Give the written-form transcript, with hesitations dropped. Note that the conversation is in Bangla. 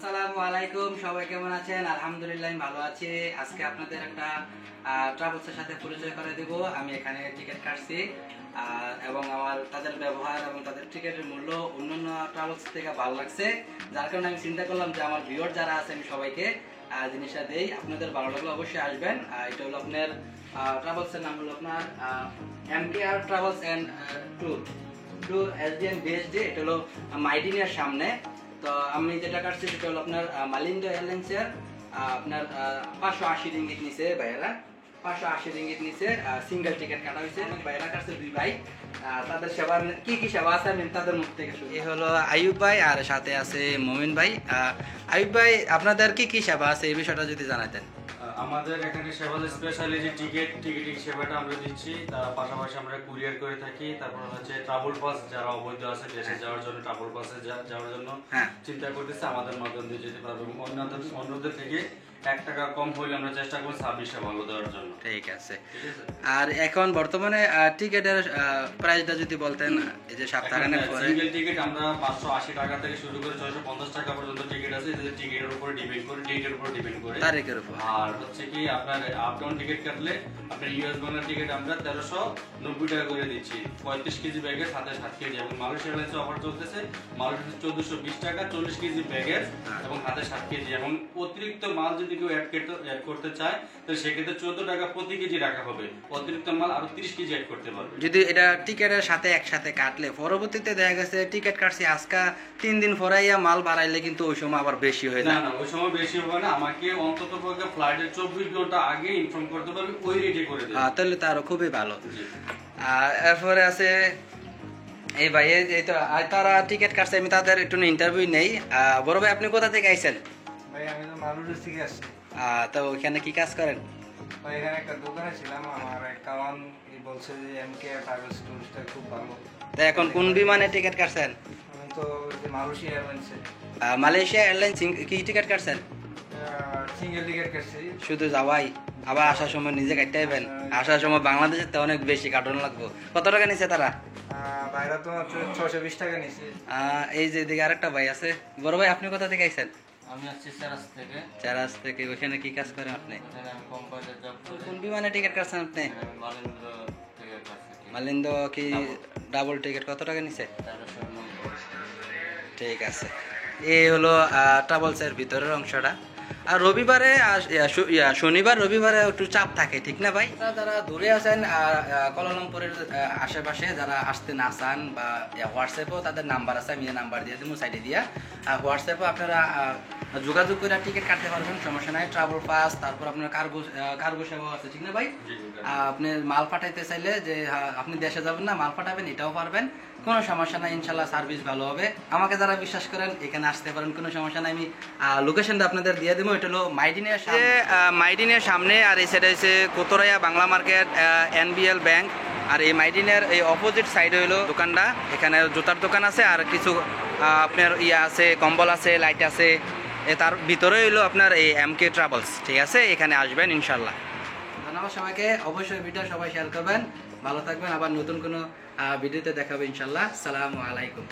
আসসালামু আলাইকুম, সবাই কেমন আছেন? আলহামদুলিল্লাহ আমি ভালো আছি। আজকে আপনাদের একটা ট্রাভেলসের সাথে পরিচয় করে দেব। আমি এখানে টিকিট কাটছি এবং আমার তাদের ব্যবহার এবং তাদের টিকিটের মূল্য অন্যান্য ট্রাভেলস থেকে ভালো লাগছে, যার কারণে আমি চিন্তা করলাম যে আমার ভিউয়ার যারা আছে আমি সবাইকে জিনিসটা দেই। আপনাদের ভালো লাগলে অবশ্যই আসবেন। এটা হলো আপনার ট্রাভেলসের নাম হলো আপনার MKR travels and tour to SDN BSD। এটা হলো মাইডিনের সামনে। তো আমি যেটা কাটছি সেটা হলো আপনার মালিন্দো এয়ারলাইন্সের আপনার 580 রিঙ্গিত নিছে ভাইয়েরা, 580 রিঙ্গিত নিছে। সিঙ্গেল টিকিট কাটা হয়েছে। ভাইয়েরা কাটছে দুই ভাই। তাদের সেবা কি কি সেবা আছে আমি তাদের মুখ থেকে শুনি। এই হলো আইয়ুব ভাই আর সাথে আছে মমিন ভাই। আইয়ুব ভাই, আপনাদের কি কি সেবা আছে এই বিষয়টা যদি জানাতেন। আমাদের এখানে সেবা স্পেশালি যে টিকিটিং সেবাটা আমরা দিচ্ছি, তার পাশাপাশি আমরা কুরিয়ার করে থাকি। তারপর হচ্ছে ট্রাভেল পাস, যারা অবৈধ আছে দেশে যাওয়ার জন্য ট্রাভেল পাসে যাওয়ার জন্য চিন্তা করতেছে, আমাদের মাধ্যম দিয়ে যেতে পারবে। অন্যদের থেকে 1 টাকা কম হইলে আমরা চেষ্টা করি সার্ভিসটা ভালো দেওয়ার জন্য। ঠিক আছে। আর এখন বর্তমানে টিকিটের প্রাইসটা যদি বলতেন, এই যে সপ্তাহখানেক পরে সিঙ্গেল টিকিট আমরা 580 টাকা থেকে শুরু করে 650 টাকা পর্যন্ত টিকিট আছে। এই টিকিটের উপর ডিপেন্ড করে, ডেটের উপর ডিপেন্ড করে, তারিখের উপর। আর হচ্ছে কি আপনার আপ ডাউন টিকিট কাটলে আপনার ইউএস বাংলা টিকিট আমরা 1390 টাকা করে দিচ্ছি 35 কেজি ব্যাগের সাথে 7 কেজি। এবং মালয়েশিয়া এয়ারলাইন্সে অফার চলতেছে, মালয়েশিয়া 1420 টাকা 40 কেজি ব্যাগের এবং হাতে 7 কেজি। এবং অতিরিক্ত মাল যদি কেউ অ্যাড করতে চায় তো সেক্ষেত্রে 14 টাকা প্রতি কেজি রাখা হবে। অতিরিক্ত মাল আরো 30 কেজি অ্যাড করতে পারবে। যদি এটা টিকিটের সাথে একসাথে কাটলে পরবর্তীতে দেখা গেছে টিকিট কাটছি আজকে 3 দিন পরাইয়া মাল বাড়াইলে কিন্তু ওই সময় আবার বেশি হয়ে যায়। না, ওই সময় বেশি হবে না। আমাকে অন্তত পক্ষে ফ্লাইটের 24 ঘন্টা আগে ইনফর্ম করতে পারবে, ওই রেটে করে দেবে। তাহলে তো আরো খুবই ভালো। এরপরে আছে এই ভাই, এই তো তারা টিকিট কাটছে, আমি তাদের একটু ইন্টারভিউ নেই। বড় ভাই, আপনি কোথা থেকে আইছেন? ভাই আমি তো মালুর থেকে আসছি। তো ওইখানে কি কাজ করেন? ভাই এখানে একটা দোকানে ছিলাম, আমার এক কামান বলছে যে MKR ট্রাভেলস ট্যুরসটা খুব ভালো। তো এখন কোন বিমানে টিকিট কাটছেন? আমি তো যে মালয়েশিয়া এয়ারলাইন্সে মালয়েশিয়া এয়ারলাইন্স কি টিকিট কাটছেন? সিঙ্গেল টিকিট কাটছি। শুধু যাওয়াই, আবার আসার সময় নিজে কাটতে হইবেন। আসার সময় বাংলাদেশের তো অনেক বেশি কাটানো লাগবে। কত টাকা নিছে তারা? বাইরে তো মাত্র 620 টাকা নিছে। এই যে এদিকে আরেকটা ভাই আছে। বড় ভাই, আপনি কোথা থেকে আইছেন? আমি আসছি চেরাস থেকে। চেরাস থেকে। ওইখানে কি কাজ করেন আপনি? এখানে আমি কোম্পানিতে জব করি। কোন বিমানে টিকিট কাটছেন আপনি? আমি মালিন্দ্র থেকে কাছে। মালিন্দো কি ডাবল টিকিট কত টাকা নিছে? 1390। ঠিক আছে। এই হলো ট্রাভেলসের ভিতরের অংশটা। আর রবিবারে শনিবার রবিবারে একটু চাপ থাকে, ঠিক না ভাই? যারা দূরে আছেন কুয়ালালামপুরের আশেপাশে, যারা আসতে না চান বা হোয়াটসঅ্যাপেও তাদের নাম্বার আছে, আমি নাম্বার দিয়ে দেবো সাইডে দিয়া। হোয়াটসঅ্যাপেও আপনারা যোগাযোগ করে টিকিট কাটতে পারবেন, সমস্যা নাই। ট্রাভেল পাস, তারপর আপনার কার্গো সেবাও আছে, ঠিক না ভাই? আপনি মাল পাঠাইতে চাইলে যে আপনি দেশে যাবেন না, মাল পাঠাবেন, এটাও পারবেন, কোনো সমস্যা নাই। ইনশাল্লাহ সার্ভিস ভালো হবে। আমাকে যারা বিশ্বাস করেন এখানে আসতে পারেন, কোনো সমস্যা নাই। আমি লোকেশনটা আপনাদের দিয়ে দেবো। এটা হলো মাইডিনের সামনে, আর এই সাইডে হচ্ছে কোতরাইয়া বাংলা মার্কেট, NBL ব্যাংক। আর এই মাইডিনের এই অপোজিট সাইডে হলো দোকানটা। এখানে জুতার দোকান আছে, আর কিছু আপনার আছে, কম্বল আছে, লাইট আছে। তার ভিতরে হলো আপনার এই MK ট্রাভেলস, ঠিক আছে? এখানে আসবেন ইনশাল্লাহ। ধন্যবাদ সবাইকে। অবশ্যই ভিডিও সবাই শেয়ার করবেন। ভালো থাকবেন। আবার নতুন কোনো ভিডিওতে দেখাবে ইনশাল্লাহ। আসসালামু আলাইকুম।